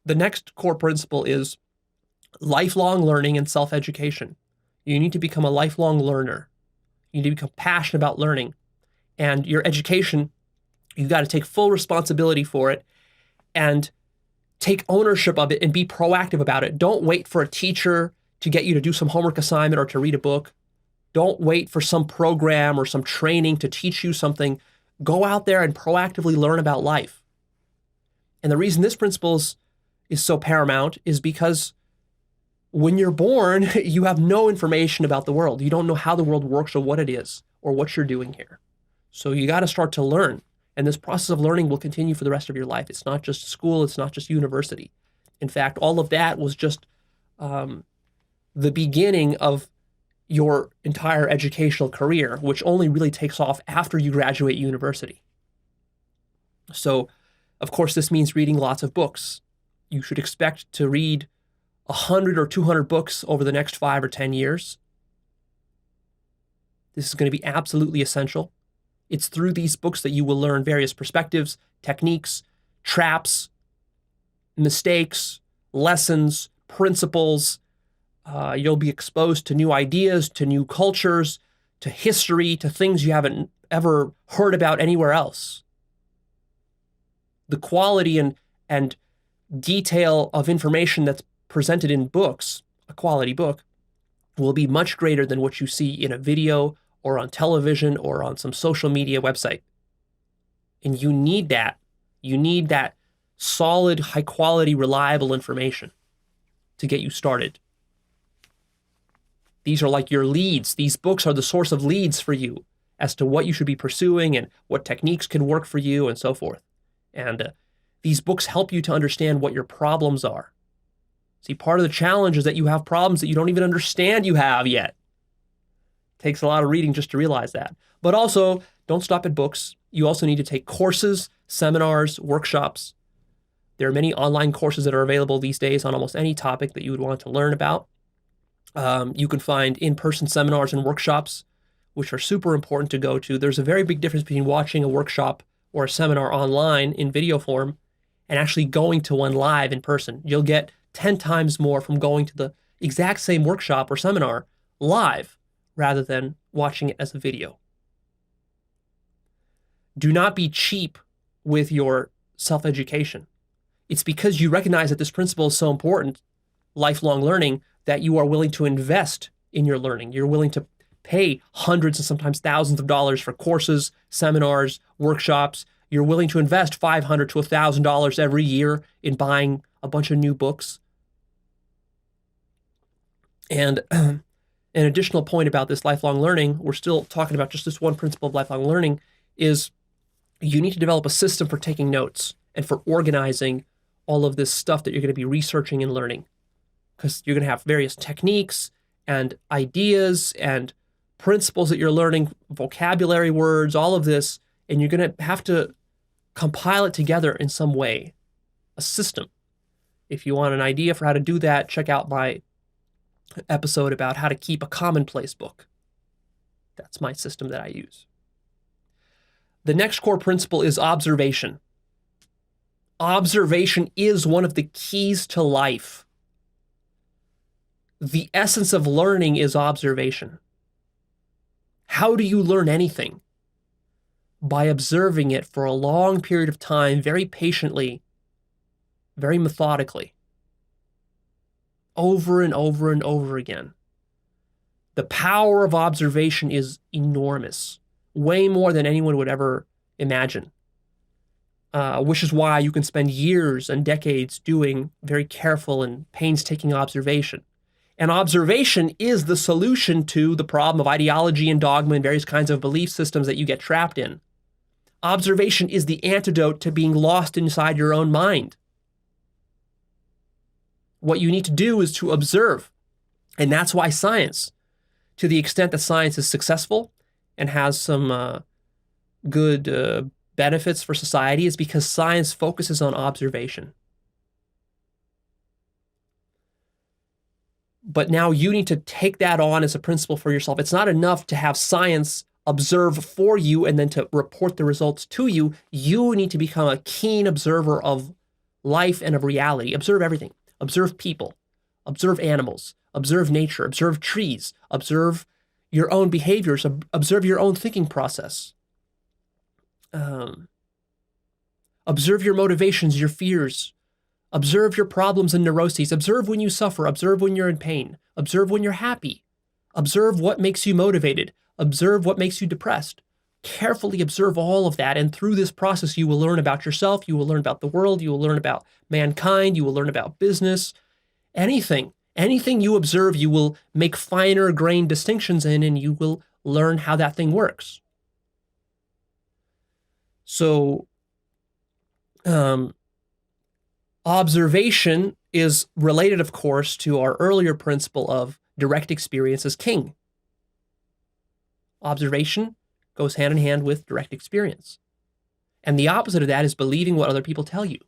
The next core principle is lifelong learning and self-education. You need to become a lifelong learner. You need to become passionate about learning. And your education, you've got to take full responsibility for it and take ownership of it and be proactive about it. Don't wait for a teacher to get you to do some homework assignment or to read a book. Don't wait for some program or some training to teach you something. Go out there and proactively learn about life. And the reason this principle is so paramount is because when you're born, you have no information about the world. You don't know how the world works or what it is or what you're doing here. So you got to start to learn. And this process of learning will continue for the rest of your life. It's not just school. It's not just university. In fact, all of that was just the beginning of your entire educational career, which only really takes off after you graduate university. So, of course, this means reading lots of books. You should expect to read 100 or 200 books over the next 5 or 10 years. This is going to be absolutely essential. It's through these books that you will learn various perspectives, techniques, traps, mistakes, lessons, principles. You'll be exposed to new ideas, to new cultures, to history, to things you haven't ever heard about anywhere else. The quality and detail of information that's presented in books, a quality book, will be much greater than what you see in a video or on television or on some social media website. And you need that. You need that solid, high quality, reliable information to get you started. These are like your leads. These books are the source of leads for you as to what you should be pursuing and what techniques can work for you and so forth. And these books help you to understand what your problems are. See, part of the challenge is that you have problems that you don't even understand you have yet. It takes a lot of reading just to realize that. But also, don't stop at books. You also need to take courses, seminars, workshops. There are many online courses that are available these days on almost any topic that you would want to learn about. You can find in-person seminars and workshops, which are super important to go to. There's a very big difference between watching a workshop or a seminar online in video form and actually going to one live in person. You'll get 10 times more from going to the exact same workshop or seminar live rather than watching it as a video. Do not be cheap with your self-education. It's because you recognize that this principle is so important, lifelong learning, that you are willing to invest in your learning. You're willing to pay hundreds and sometimes thousands of dollars for courses, seminars, workshops. You're willing to invest $500 to $1,000 every year in buying a bunch of new books. And an additional point about this lifelong learning, we're still talking about just this one principle of lifelong learning, is you need to develop a system for taking notes and for organizing all of this stuff that you're going to be researching and learning. Because you're going to have various techniques and ideas and principles that you're learning, vocabulary words, all of this, and you're going to have to compile it together in some way, a system. If you want an idea for how to do that, check out my episode about how to keep a commonplace book. That's my system that I use. The next core principle is observation. Observation is one of the keys to life. The essence of learning is observation. How do you learn anything? By observing it for a long period of time, very patiently, very methodically, over and over and over again. The power of observation is enormous, way more than anyone would ever imagine, which is why you can spend years and decades doing very careful and painstaking observation. And observation is the solution to the problem of ideology and dogma and various kinds of belief systems that you get trapped in. Observation is the antidote to being lost inside your own mind. What you need to do is to observe. And that's why science, to the extent that science is successful and has some good benefits for society, is because science focuses on observation. But now you need to take that on as a principle for yourself. It's not enough to have science observe for you and then to report the results to you. You need to become a keen observer of life and of reality. Observe everything. Observe people. Observe animals. Observe nature. Observe trees. Observe your own behaviors. Observe your own thinking process. Observe your motivations, your fears. Observe your problems and neuroses. Observe when you suffer. Observe when you're in pain. Observe when you're happy. Observe what makes you motivated. Observe what makes you depressed. Carefully observe all of that, and through this process, you will learn about yourself, you will learn about the world, you will learn about mankind, you will learn about business, anything. Anything you observe, you will make finer grained distinctions in, and you will learn how that thing works. So, observation is related, of course, to our earlier principle of direct experience as king. Observation goes hand in hand with direct experience. And the opposite of that is believing what other people tell you.